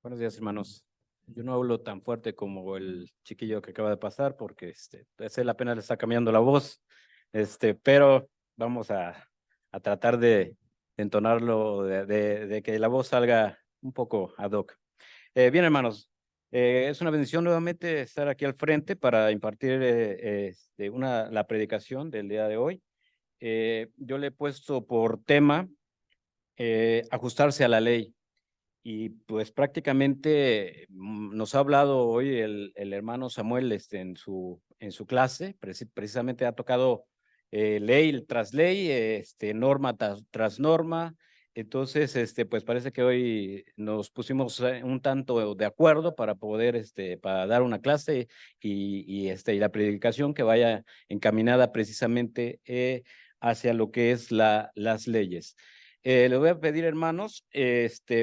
Buenos días, hermanos. Yo no hablo tan fuerte como el chiquillo que acaba de pasar porque él apenas le está cambiando la voz, pero vamos a tratar de entonarlo, de que la voz salga un poco ad hoc. Bien, hermanos, es una bendición nuevamente estar aquí al frente para impartir la predicación del día de hoy. Yo le he puesto por tema ajustarse a la ley. Y pues prácticamente nos ha hablado hoy el hermano Samuel en su clase, precisamente ha tocado ley tras ley, norma tras norma. Entonces, pues parece que hoy nos pusimos un tanto de acuerdo para poder, para dar una clase y la predicación que vaya encaminada precisamente hacia lo que es las leyes. Les voy a pedir, hermanos,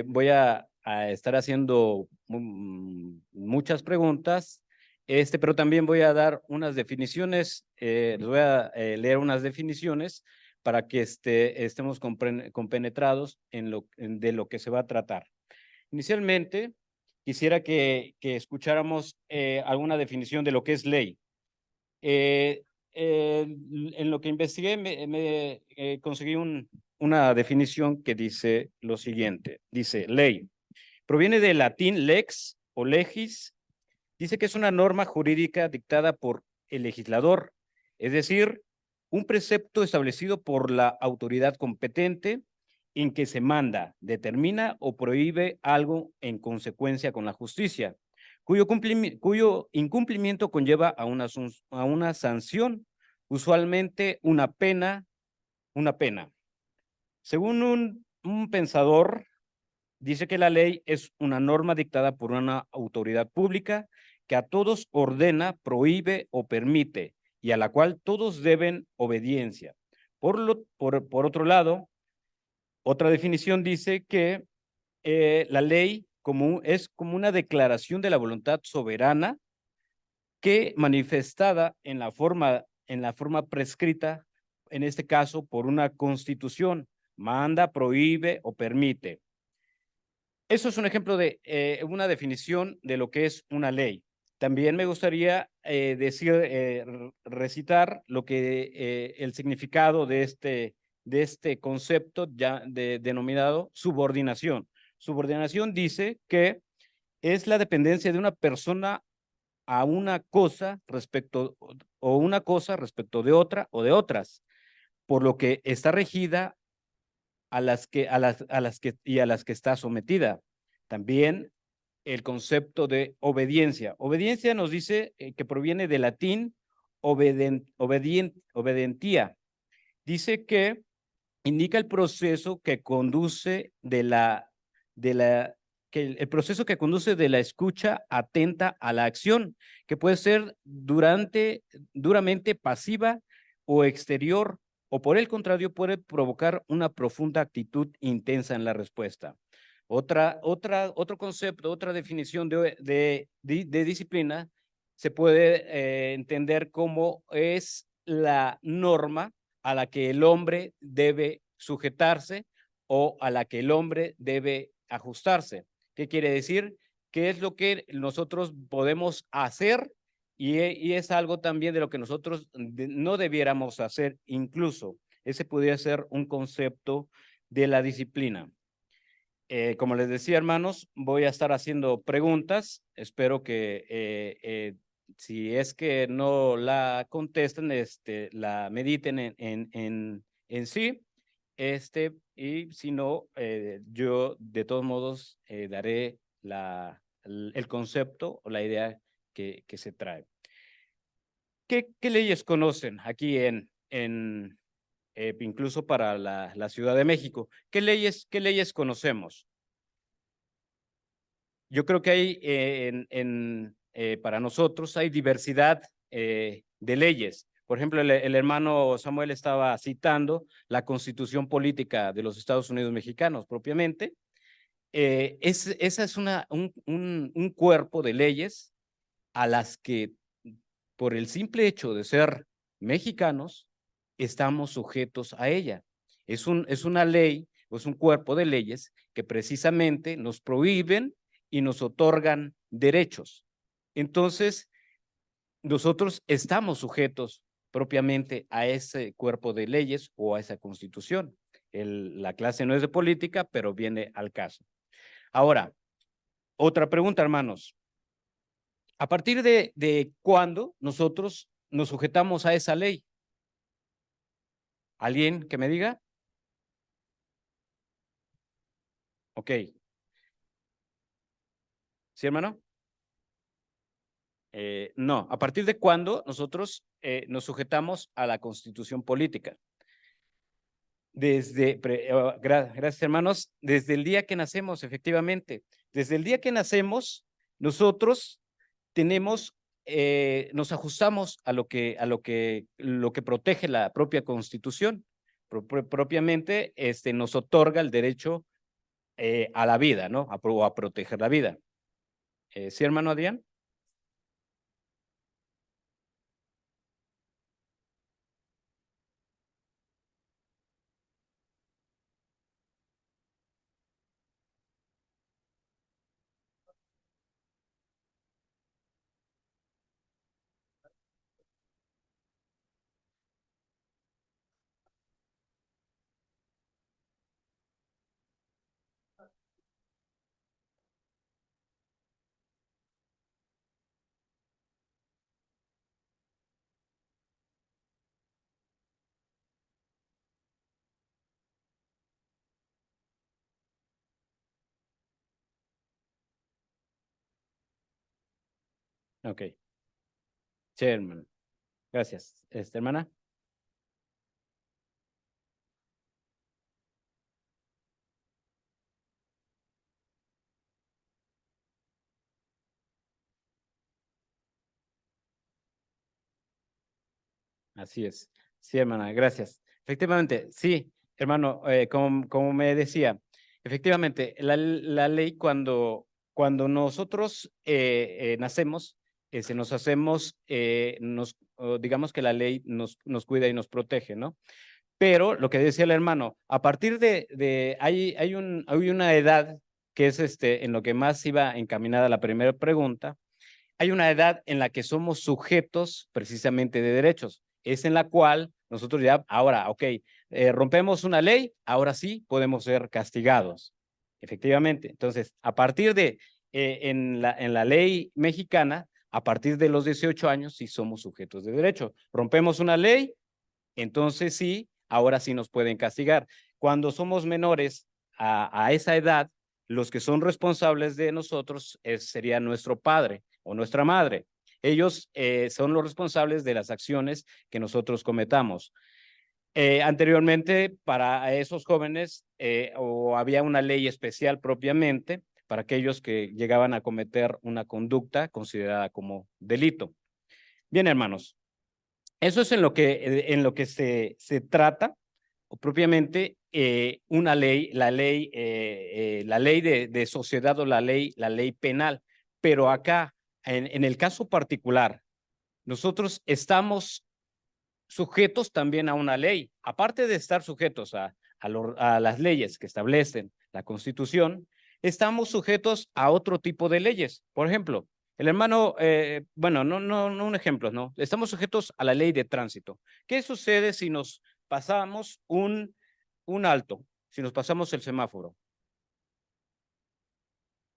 voy a estar haciendo muchas preguntas, pero también voy a dar unas definiciones, les voy a leer unas definiciones para que estemos compenetrados de lo que se va a tratar. Inicialmente, quisiera que escucháramos alguna definición de lo que es ley. Eh, en lo que investigué, conseguí una definición que dice lo siguiente. Dice, ley. Proviene del latín lex o legis. Dice que es una norma jurídica dictada por el legislador, es decir, un precepto establecido por la autoridad competente en que se manda, determina o prohíbe algo en consecuencia con la justicia, cuyo incumplimiento conlleva a una sanción, usualmente una pena. Según un pensador, dice que la ley es una norma dictada por una autoridad pública que a todos ordena, prohíbe o permite y a la cual todos deben obediencia. Por otro lado, otra definición dice que la ley es como una declaración de la voluntad soberana que manifestada en la forma prescrita, en este caso por una constitución, manda, prohíbe o permite. Eso es un ejemplo de una definición de lo que es una ley. También me gustaría recitar lo que el significado de este concepto denominado subordinación. Subordinación dice que es la dependencia de una persona a una cosa una cosa respecto de otra o de otras, por lo que está regida a las que está sometida. También el concepto de obediencia. Obediencia nos dice que proviene del latín obedentía. Dice que indica el proceso que conduce el proceso que conduce de la escucha atenta a la acción, que puede ser duramente pasiva o exterior, o por el contrario puede provocar una profunda actitud intensa en la respuesta. Otro concepto, otra definición de disciplina se puede entender como es la norma a la que el hombre debe sujetarse o a la que el hombre debe ajustarse. ¿Qué quiere decir? ¿Qué es lo que nosotros podemos hacer? Y es algo también de lo que nosotros no debiéramos hacer incluso. Ese podría ser un concepto de la disciplina. Como les decía, hermanos, voy a estar haciendo preguntas. Espero que si es que no la contesten, la mediten en sí. Y si no, yo de todos modos daré el concepto o la idea que se trae. ¿Qué leyes conocen aquí incluso para la Ciudad de México? ¿Qué leyes conocemos? Yo creo que hay para nosotros hay diversidad de leyes. Por ejemplo, el hermano Samuel estaba citando la Constitución Política de los Estados Unidos Mexicanos propiamente. Esa es un cuerpo de leyes a las que, por el simple hecho de ser mexicanos, estamos sujetos a ella. Es una ley, es un cuerpo de leyes que precisamente nos prohíben y nos otorgan derechos. Entonces, nosotros estamos sujetos propiamente a ese cuerpo de leyes o a esa constitución. La clase no es de política, pero viene al caso. Ahora, otra pregunta, hermanos. ¿A partir de cuándo nosotros nos sujetamos a esa ley? ¿Alguien que me diga? Ok. ¿Sí, hermano? No. ¿A partir de cuándo nosotros nos sujetamos a la constitución política? Gracias, hermanos, desde el día que nacemos, efectivamente. Desde el día que nacemos, nosotros tenemos, nos ajustamos a lo que protege la propia Constitución. Propiamente, nos otorga el derecho a la vida, ¿no? A proteger la vida. ¿Sí, hermano Adrián? Ok. Sí, hermano. Gracias. Hermana. Así es. Sí, hermana, gracias. Efectivamente, sí, hermano, como me decía, efectivamente, la ley cuando nosotros nacemos, se nos hacemos, digamos que la ley nos cuida y nos protege, ¿no? Pero lo que decía el hermano, a partir hay una edad que es en lo que más iba encaminada la primera pregunta, hay una edad en la que somos sujetos precisamente de derechos. Es en la cual nosotros ya, ahora, ok, rompemos una ley, ahora sí podemos ser castigados. Efectivamente. Entonces, a partir en la ley mexicana, a partir de los 18 años, sí somos sujetos de derecho. Rompemos una ley, entonces sí, ahora sí nos pueden castigar. Cuando somos menores a esa edad, los que son responsables de nosotros sería nuestro padre o nuestra madre. Ellos son los responsables de las acciones que nosotros cometamos. Anteriormente, para esos jóvenes, o había una ley especial propiamente para aquellos que llegaban a cometer una conducta considerada como delito. Bien, hermanos, eso es en lo que se trata, o propiamente una ley, la ley de sociedad o la ley penal. Pero acá, en el caso particular, nosotros estamos sujetos también a una ley. Aparte de estar sujetos a las leyes que establecen la Constitución, estamos sujetos a otro tipo de leyes. Por ejemplo, el hermano, bueno, no un ejemplo, no. Estamos sujetos a la ley de tránsito. ¿Qué sucede si nos pasamos un alto, si nos pasamos el semáforo?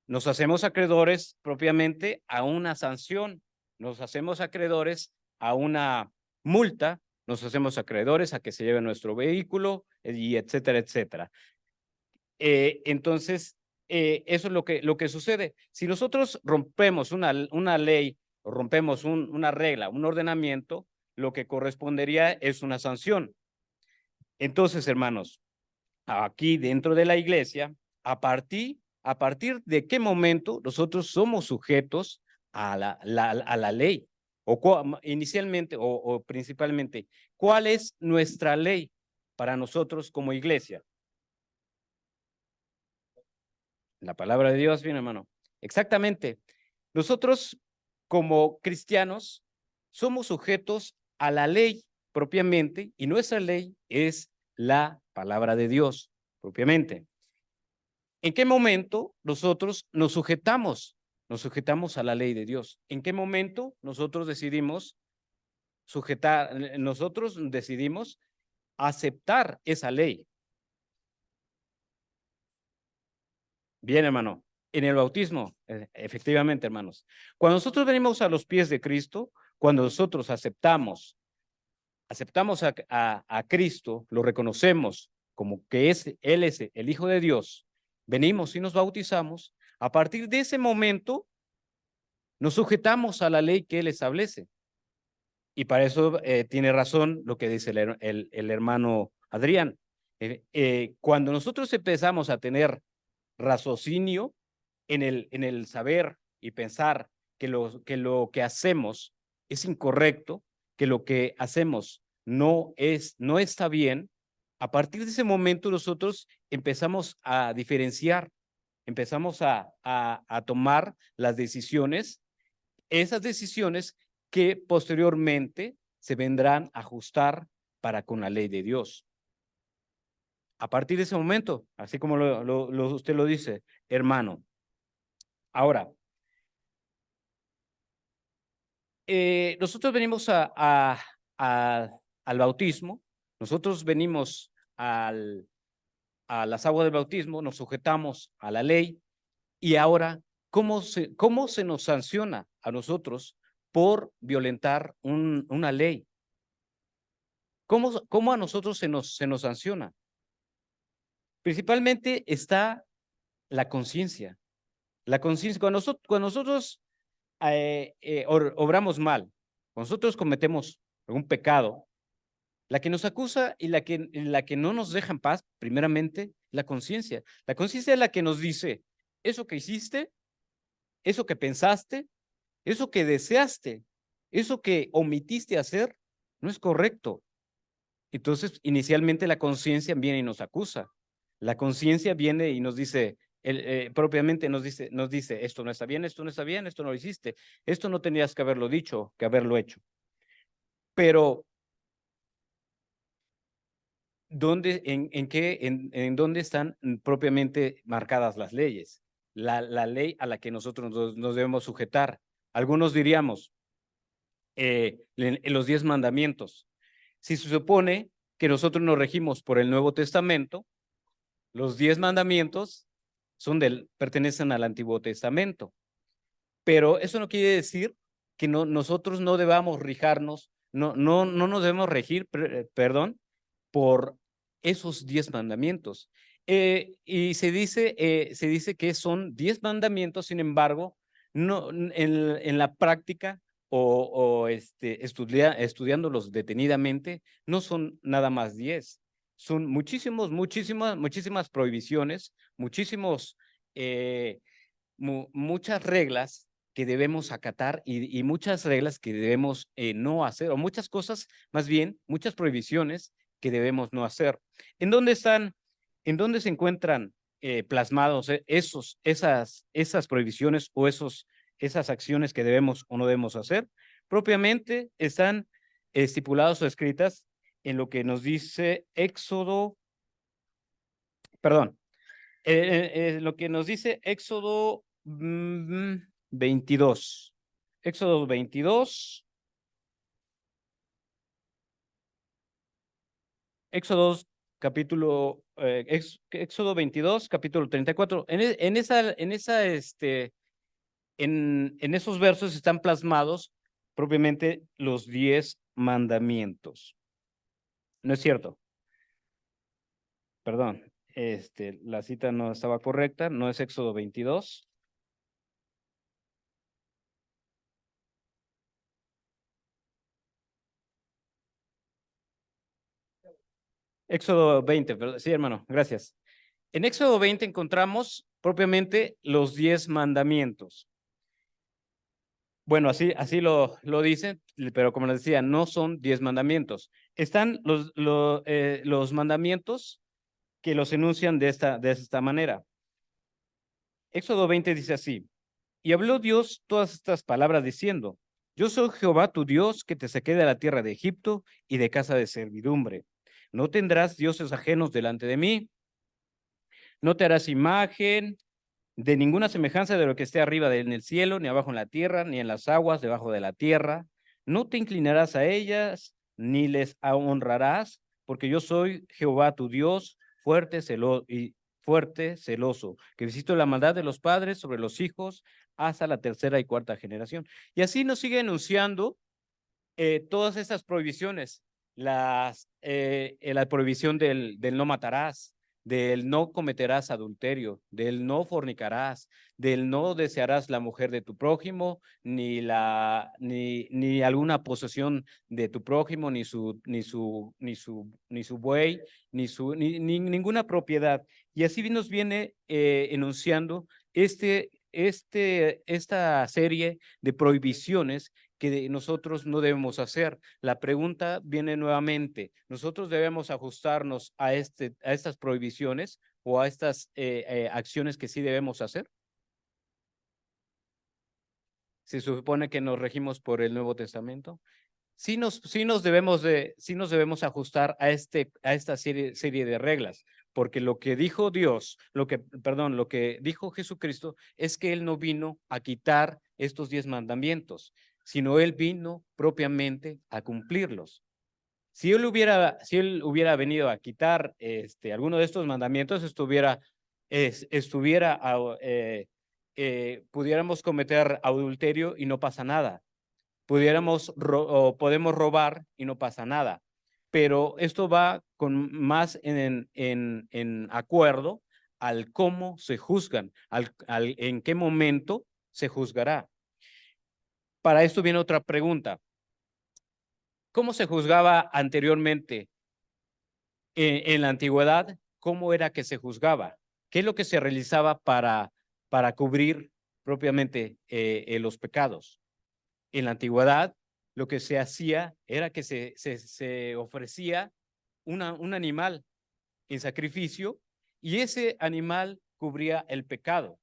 Nos hacemos acreedores propiamente a una sanción, nos hacemos acreedores a una multa, nos hacemos acreedores a que se lleve nuestro vehículo y etcétera, etcétera. Entonces, eso es lo que sucede. Si nosotros rompemos una ley, rompemos una regla, un ordenamiento, lo que correspondería es una sanción. Entonces, hermanos, aquí dentro de la iglesia, a partir de qué momento nosotros somos sujetos a la ley, o inicialmente o principalmente, ¿cuál es nuestra ley para nosotros como iglesia? La palabra de Dios, bien hermano. Exactamente. Nosotros como cristianos somos sujetos a la ley propiamente y nuestra ley es la palabra de Dios propiamente. ¿En qué momento nosotros nos sujetamos? Nos sujetamos a la ley de Dios. ¿En qué momento nosotros decidimos nosotros decidimos aceptar esa ley? Bien, hermano, en el bautismo, efectivamente, hermanos. Cuando nosotros venimos a los pies de Cristo, cuando nosotros aceptamos a Cristo, lo reconocemos como que Él es el Hijo de Dios, venimos y nos bautizamos, a partir de ese momento nos sujetamos a la ley que Él establece. Y para eso tiene razón lo que dice el hermano Adrián. Cuando nosotros empezamos a tener raciocinio en el saber y pensar que lo que hacemos es incorrecto, que lo que hacemos no está bien, a partir de ese momento nosotros empezamos a diferenciar, empezamos a tomar las decisiones, esas decisiones que posteriormente se vendrán a ajustar para con la ley de Dios. A partir de ese momento, así como usted lo dice, hermano. Ahora, nosotros venimos al bautismo, nosotros venimos a las aguas del bautismo, nos sujetamos a la ley y ahora, ¿cómo se nos sanciona a nosotros por violentar una ley? ¿Cómo a nosotros se nos sanciona? Principalmente está la conciencia. La conciencia, cuando nosotros obramos mal, cuando nosotros cometemos algún pecado, la que nos acusa y la que no nos deja en paz, primeramente, la conciencia. La conciencia es la que nos dice, eso que hiciste, eso que pensaste, eso que deseaste, eso que omitiste hacer, no es correcto. Entonces, inicialmente la conciencia viene y nos acusa. La conciencia viene y nos dice, propiamente nos dice, esto no está bien, esto no está bien, esto no lo hiciste, esto no tenías que haberlo dicho, que haberlo hecho. Pero, ¿en dónde están propiamente marcadas las leyes? La ley a la que nosotros nos debemos sujetar. Algunos diríamos, en los 10 mandamientos. Si se supone que nosotros nos regimos por el Nuevo Testamento, los 10 mandamientos pertenecen al Antiguo Testamento. Pero eso no quiere decir que nosotros no debamos no nos debemos regir, perdón, por esos 10 mandamientos. Y se dice que son 10 mandamientos, sin embargo, no, en la práctica estudiándolos detenidamente, no son nada más 10. Son muchísimas prohibiciones, muchas reglas que debemos acatar y muchas reglas que debemos no hacer, o muchas cosas, más bien, muchas prohibiciones que debemos no hacer. ¿En dónde se encuentran plasmados esas prohibiciones o esas acciones que debemos o no debemos hacer? Propiamente están estipulados o escritas en lo que nos dice lo que nos dice Éxodo 22. Éxodo 22. Éxodo 22, capítulo 34. En esos versos están plasmados propiamente los 10 mandamientos. ¿No es cierto? Perdón, la cita no estaba correcta, no es Éxodo 22. Éxodo 20, perdón. Sí, hermano, gracias. En Éxodo 20 encontramos propiamente los 10 mandamientos. Bueno, así lo dicen, pero como les decía, no son 10 mandamientos. Están los mandamientos que los enuncian de esta manera. Éxodo 20 dice así, y habló Dios todas estas palabras diciendo, yo soy Jehová tu Dios que te saqué de la tierra de Egipto y de casa de servidumbre. No tendrás dioses ajenos delante de mí. No te harás imagen de ninguna semejanza de lo que esté arriba en el cielo, ni abajo en la tierra, ni en las aguas debajo de la tierra. No te inclinarás a ellas, ni les honrarás, porque yo soy Jehová tu Dios, fuerte, celoso, que visito la maldad de los padres sobre los hijos hasta la tercera y cuarta generación. Y así nos sigue enunciando todas estas prohibiciones, la prohibición del no matarás, del no cometerás adulterio, del no fornicarás, del no desearás la mujer de tu prójimo, ni alguna posesión de tu prójimo, ni su buey, ni ninguna propiedad. Y así nos viene enunciando esta serie de prohibiciones que nosotros no debemos hacer. La pregunta viene nuevamente, ¿nosotros debemos ajustarnos a estas prohibiciones o a estas acciones que sí debemos hacer? Se supone que nos regimos por el Nuevo Testamento. Sí nos debemos ajustar a esta serie de reglas, porque lo que dijo Dios, lo que dijo Jesucristo es que Él no vino a quitar estos 10 mandamientos, sino Él vino propiamente a cumplirlos. Si él hubiera venido a quitar alguno de estos mandamientos, pudiéramos cometer adulterio y no pasa nada. Podemos robar y no pasa nada. Pero esto va más en acuerdo al cómo se juzgan, en qué momento se juzgará. Para esto viene otra pregunta. ¿Cómo se juzgaba anteriormente en la antigüedad? ¿Cómo era que se juzgaba? ¿Qué es lo que se realizaba para cubrir propiamente los pecados? En la antigüedad, lo que se hacía era que se ofrecía un animal en sacrificio y ese animal cubría el pecado.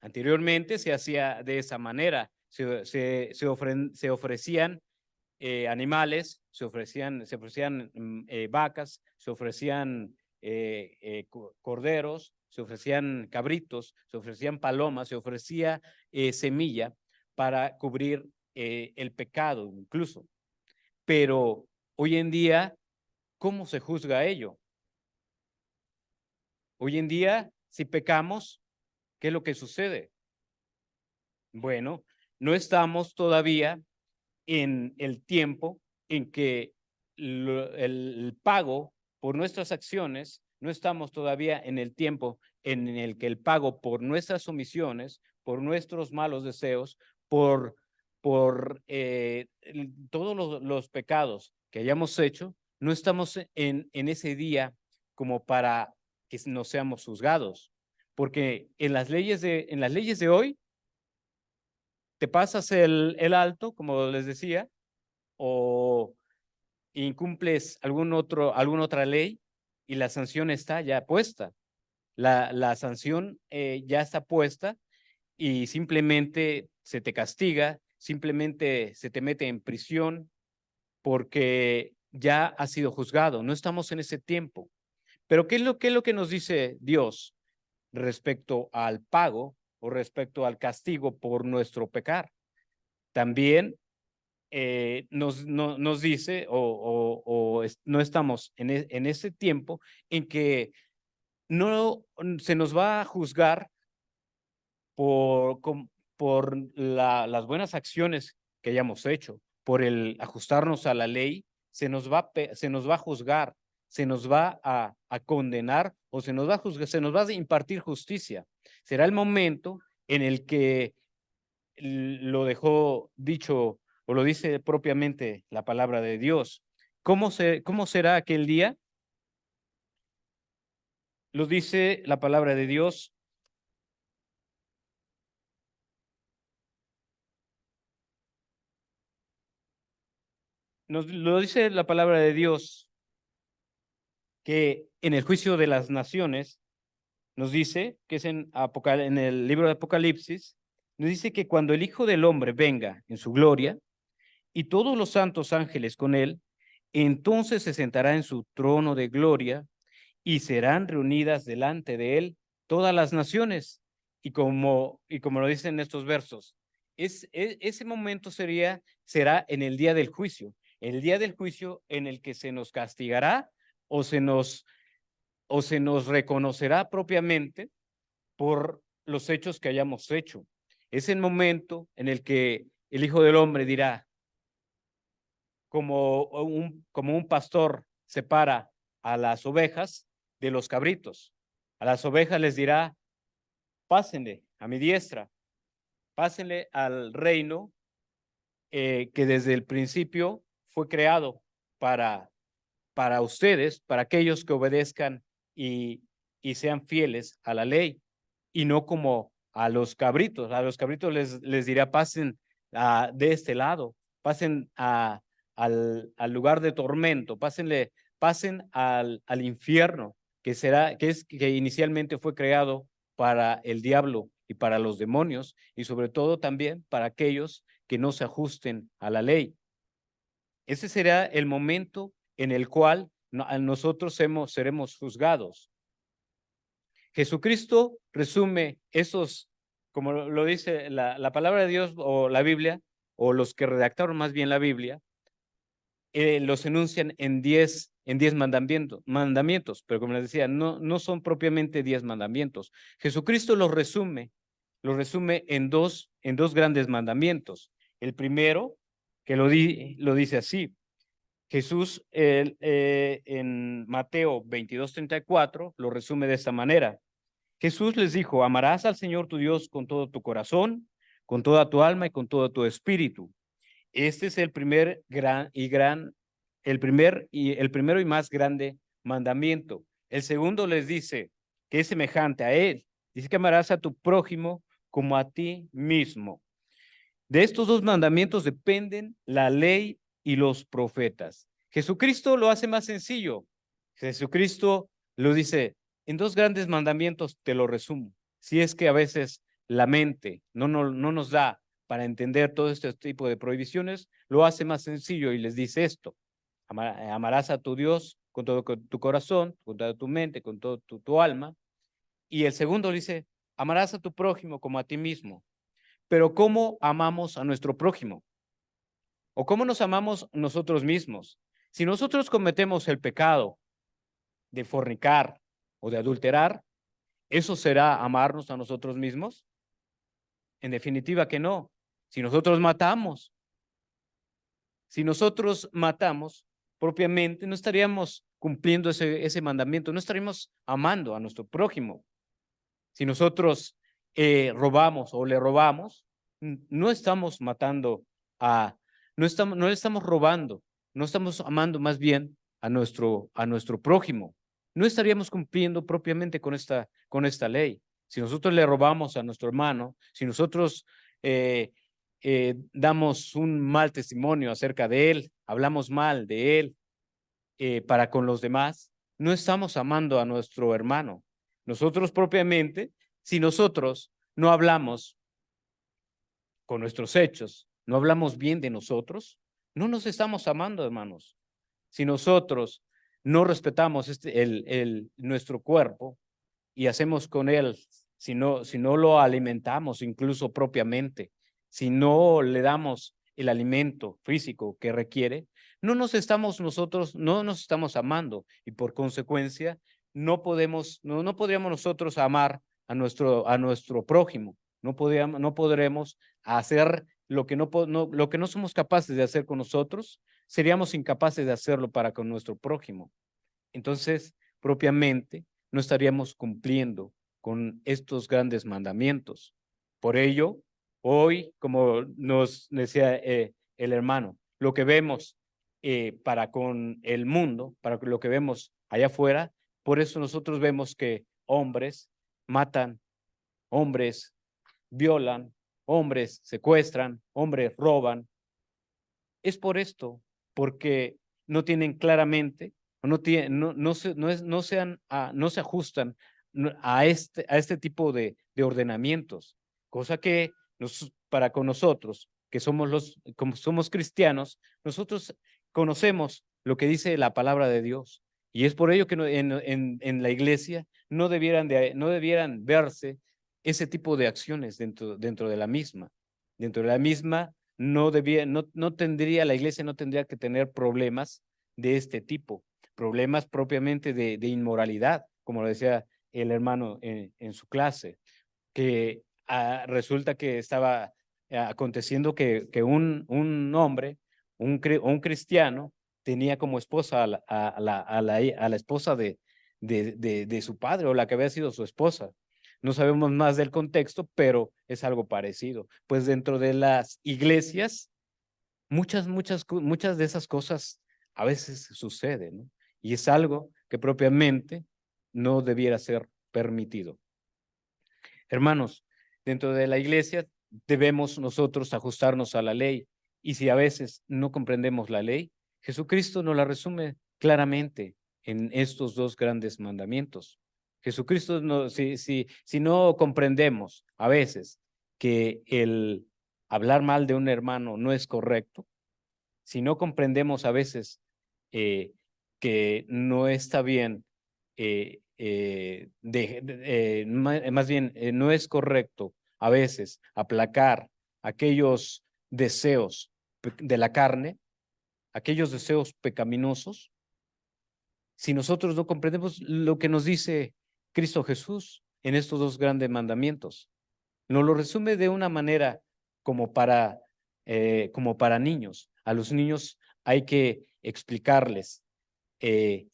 Anteriormente se hacía de esa manera, se ofrecían animales, se ofrecían vacas, se ofrecían corderos, se ofrecían cabritos, se ofrecían palomas, se ofrecía semilla para cubrir el pecado incluso. Pero hoy en día, ¿cómo se juzga ello? Hoy en día, si pecamos, ¿qué es lo que sucede? Bueno, no estamos todavía en el tiempo en que el pago por nuestras acciones, no estamos todavía en el tiempo en el que el pago por nuestras omisiones, por nuestros malos deseos, por todos los pecados que hayamos hecho, no estamos en ese día como para que no seamos juzgados, porque en las leyes de hoy, te pasas el alto, como les decía, o incumples alguna otra ley y la sanción está ya puesta. La sanción ya está puesta y simplemente se te castiga, simplemente se te mete en prisión porque ya ha sido juzgado. No estamos en ese tiempo. Pero ¿qué es lo que nos dice Dios respecto al pago o respecto al castigo por nuestro pecar? También nos dice no estamos en ese tiempo en que no se nos va a juzgar por, las buenas acciones que hayamos hecho, por el ajustarnos a la ley, se nos va a juzgar, se nos va a condenar o se nos va a impartir justicia. Será el momento en el que lo dejó dicho o lo dice propiamente la palabra de Dios. ¿Cómo será aquel día? Lo dice la palabra de Dios. Lo dice la palabra de Dios que en el juicio de las naciones nos dice, que es en el libro de Apocalipsis, nos dice que cuando el Hijo del Hombre venga en su gloria y todos los santos ángeles con él, entonces se sentará en su trono de gloria y serán reunidas delante de él todas las naciones. Y como lo dicen estos versos, ese momento será en el día del juicio, el día del juicio en el que se nos castigará o se nos reconocerá propiamente por los hechos que hayamos hecho. Es el momento en el que el Hijo del Hombre dirá, como un pastor separa a las ovejas de los cabritos. A las ovejas les dirá, pásenle a mi diestra, pásenle al reino que desde el principio fue creado para, ustedes, para aquellos que obedezcan y sean fieles a la ley, y no como a los cabritos. A los cabritos les dirá, pasen de este lado, pasen al lugar de tormento, pasen al infierno, que inicialmente fue creado para el diablo y para los demonios, y sobre todo también para aquellos que no se ajusten a la ley. Ese será el momento en el cual nosotros seremos juzgados. Jesucristo resume esos, como lo dice la palabra de Dios o la Biblia, o los que redactaron más bien la Biblia, los enuncian en 10 mandamientos, pero como les decía, no son propiamente 10 mandamientos. Jesucristo los resume en dos grandes mandamientos. El primero, que lo dice así, Jesús en Mateo 22:34 lo resume de esta manera. Jesús les dijo, amarás al Señor tu Dios con todo tu corazón, con toda tu alma y con todo tu espíritu. Este es el primero y más grande mandamiento. El segundo les dice que es semejante a él. Dice que amarás a tu prójimo como a ti mismo. De estos dos mandamientos dependen la ley y los profetas. Jesucristo lo hace más sencillo. Jesucristo lo dice, en dos grandes mandamientos te lo resumo. Si es que a veces la mente no nos da para entender todo este tipo de prohibiciones, lo hace más sencillo y les dice esto: amarás a tu Dios con todo tu corazón, con toda tu mente, con todo tu alma. Y el segundo dice, amarás a tu prójimo como a ti mismo. Pero ¿cómo amamos a nuestro prójimo? ¿O cómo nos amamos nosotros mismos? Si nosotros cometemos el pecado de fornicar o de adulterar, ¿eso será amarnos a nosotros mismos? En definitiva que no. Si nosotros matamos, propiamente, no estaríamos cumpliendo ese mandamiento, no estaríamos amando a nuestro prójimo. Si nosotros robamos o le robamos, no estamos matando no le estamos robando, no estamos amando más bien a nuestro prójimo. No estaríamos cumpliendo propiamente con esta ley. Si nosotros le robamos a nuestro hermano, si nosotros damos un mal testimonio acerca de él, hablamos mal de él para con los demás, no estamos amando a nuestro hermano. Nosotros propiamente, si nosotros no hablamos con nuestros hechos, no hablamos bien de nosotros, no nos estamos amando, hermanos. Si nosotros no respetamos nuestro cuerpo y hacemos con él, si no lo alimentamos incluso propiamente, si no le damos el alimento físico que requiere, no nos estamos amando, y por consecuencia no podríamos nosotros amar a nuestro prójimo. No podremos hacer lo que no somos capaces de hacer con nosotros, seríamos incapaces de hacerlo para con nuestro prójimo. Entonces, propiamente, no estaríamos cumpliendo con estos grandes mandamientos. Por ello, hoy, como nos decía el hermano, lo que vemos para con el mundo, para lo que vemos allá afuera, por eso nosotros vemos que hombres matan, hombres violan, hombres secuestran, hombres roban. Es por esto, porque no tienen claramente, no se ajustan a este tipo de ordenamientos, cosa que para con nosotros, que como somos cristianos, nosotros conocemos lo que dice la palabra de Dios, Y es por ello que en la iglesia no debieran verse ese tipo de acciones dentro de la misma. Dentro de la misma no tendría, la iglesia no tendría que tener problemas de este tipo, problemas propiamente de inmoralidad, como lo decía el hermano en su clase, que resulta que estaba aconteciendo que un hombre, un cristiano, tenía como esposa a la esposa de su padre o la que había sido su esposa. No sabemos más del contexto, pero es algo parecido. Pues dentro de las iglesias, muchas de esas cosas a veces suceden, ¿no? Y es algo que propiamente no debiera ser permitido. Hermanos, dentro de la iglesia debemos nosotros ajustarnos a la ley, y si a veces no comprendemos la ley, Jesucristo nos la resume claramente en estos dos grandes mandamientos. Jesucristo, si no comprendemos a veces que el hablar mal de un hermano no es correcto, si no comprendemos a veces eh, que no está bien, más bien no es correcto a veces aplacar aquellos deseos de la carne, aquellos deseos pecaminosos, si nosotros no comprendemos lo que nos dice Cristo Jesús en estos dos grandes mandamientos. Nos lo resume de una manera como como para niños. A los niños hay que explicarles.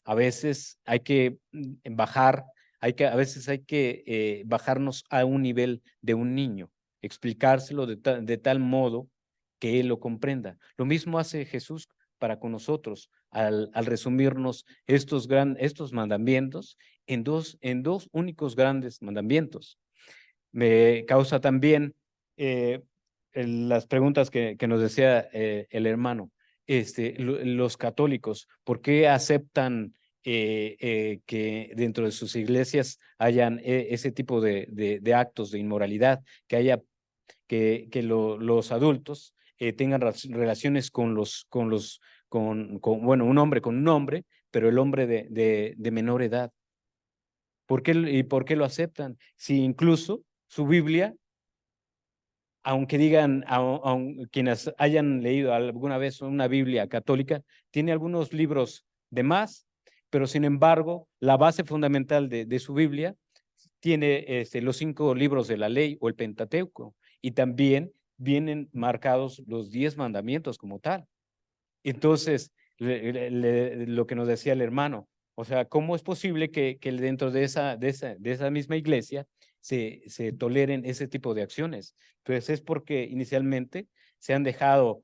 A veces hay que a veces hay que bajarnos a un nivel de un niño, explicárselo de tal modo que él lo comprenda. Lo mismo hace Jesús para con nosotros al resumirnos estos mandamientos en dos únicos grandes mandamientos. Me causa también las preguntas que nos decía el hermano. Los católicos, ¿por qué aceptan que dentro de sus iglesias hayan ese tipo de actos de inmoralidad, que los adultos tengan relaciones bueno, un hombre con un hombre, pero el hombre de menor edad? ¿Por qué lo aceptan? Si incluso su Biblia, aunque digan, quienes hayan leído alguna vez una Biblia católica, tiene algunos libros de más, pero sin embargo, la base fundamental de su Biblia tiene los 5 libros de la ley o el Pentateuco, y también vienen marcados los 10 mandamientos como tal. Entonces, lo que nos decía el hermano, o sea, ¿cómo es posible que dentro de esa misma iglesia se toleren ese tipo de acciones? Pues es porque inicialmente se han dejado,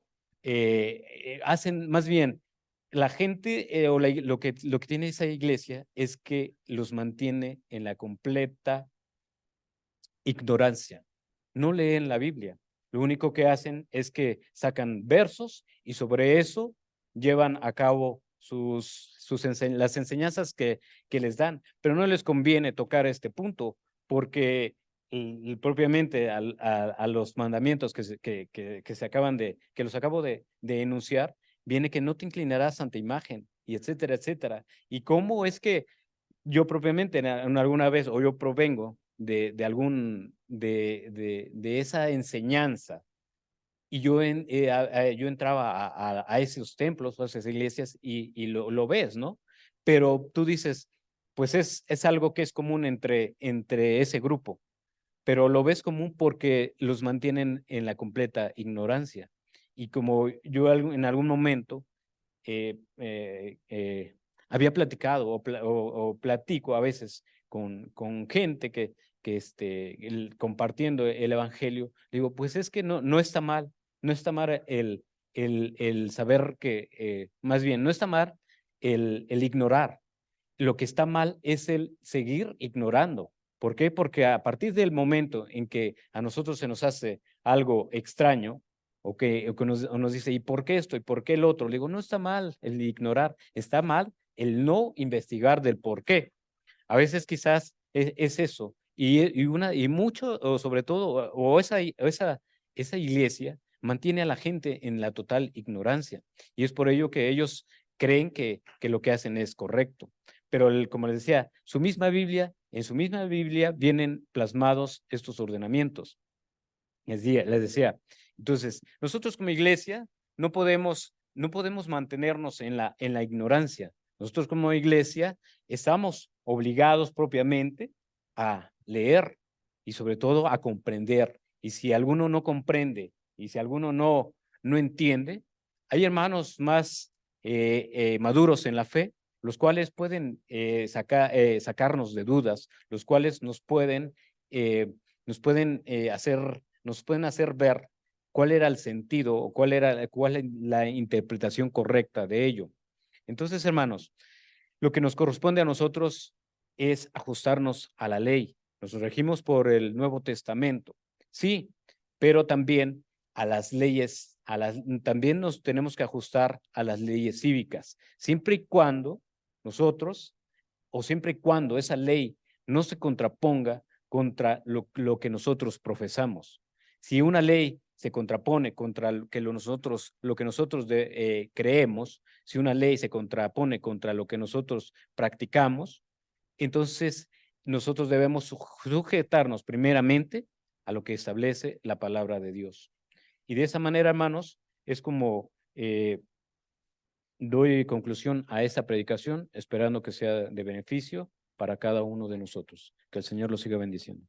hacen más bien, la gente lo que tiene esa iglesia es que los mantiene en la completa ignorancia. No leen la Biblia. Lo único que hacen es que sacan versos y sobre eso llevan a cabo las enseñanzas que les dan, pero no les conviene tocar este punto porque propiamente a los mandamientos que se acaban que los acabo de enunciar, viene que no te inclinarás ante imagen y etcétera, etcétera. ¿Y cómo es que yo propiamente en alguna vez, o yo provengo de esa enseñanza, y yo entraba a esos templos, a esas iglesias, y lo ves, ¿no? Pero tú dices, pues es algo que es común entre ese grupo, pero lo ves común porque los mantienen en la completa ignorancia. Y como yo en algún momento eh, eh, eh, había platicado o platico a veces con gente que compartiendo el evangelio, digo, pues es que no está mal, no está mal el saber más bien, no está mal el ignorar. Lo que está mal es el seguir ignorando. ¿Por qué? Porque a partir del momento en que a nosotros se nos hace algo extraño, o nos dice, ¿y por qué esto? ¿Y por qué el otro? Le digo, no está mal el ignorar, está mal el no investigar del por qué. A veces quizás es eso. Y mucho, o sobre todo, esa iglesia mantiene a la gente en la total ignorancia. Y es por ello que ellos creen que lo que hacen es correcto. pero como les decía, en su misma Biblia vienen plasmados estos ordenamientos. Les decía, entonces, nosotros como iglesia no podemos mantenernos en la ignorancia. Nosotros como iglesia estamos obligados propiamente a leer y sobre todo a comprender. Y si alguno no comprende y si alguno no entiende, hay hermanos más maduros en la fe, los cuales pueden sacarnos de dudas, los cuales nos pueden hacer ver cuál era el sentido o cuál es la interpretación correcta de ello. Entonces, hermanos, lo que nos corresponde a nosotros es ajustarnos a la ley. Nos regimos por el Nuevo Testamento, sí, pero también a las leyes, también nos tenemos que ajustar a las leyes cívicas, siempre y cuando nosotros, o siempre y cuando esa ley no se contraponga contra lo que nosotros profesamos. Si una ley se contrapone contra lo que nosotros creemos, si una ley se contrapone contra lo que nosotros practicamos, entonces nosotros debemos sujetarnos primeramente a lo que establece la palabra de Dios. Y de esa manera, hermanos, es como doy conclusión a esta predicación, esperando que sea de beneficio para cada uno de nosotros. Que el Señor los siga bendiciendo.